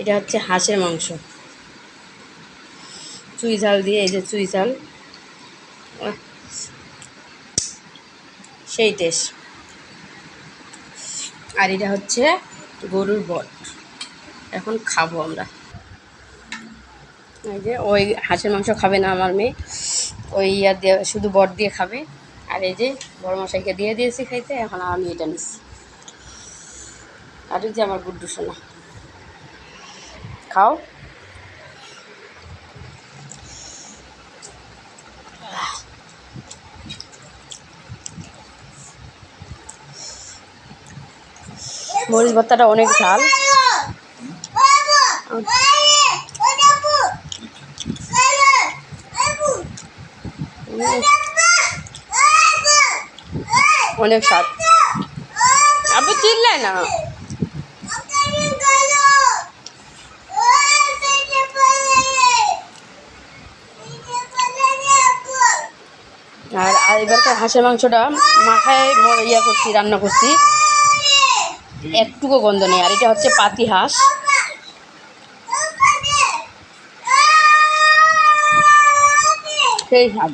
এটা হচ্ছে হাঁসের মাংস, চুই ঝাল দিয়ে। এই যে চুই ঝাল, সেই টেস্ট। আর এটা হচ্ছে গরুর বট। এখন খাবো আমরা। এই যে ওই হাঁসের মাংস খাবে না আমার মেয়ে, ওই ইয়া দিয়ে শুধু বট দিয়ে খাবে। আর এই যে বড় মশাইকে দিয়ে দিয়েছি খাইতে, এখন আমি এটা নিচ্ছি। আর এই যে আমার গুড্ডু সোনা, খাও। মরিচ ভর্তাটা অনেক ঝাল। অনেক স্বাদ। আপু চিল্লায় না। আর এবারকার হাঁসের মাংসটা মাখায় ইয়া করছি, রান্না করছি, একটুকু গন্ধ নেই। আর এটা হচ্ছে পাতি হাঁস। সেই স্বাদ।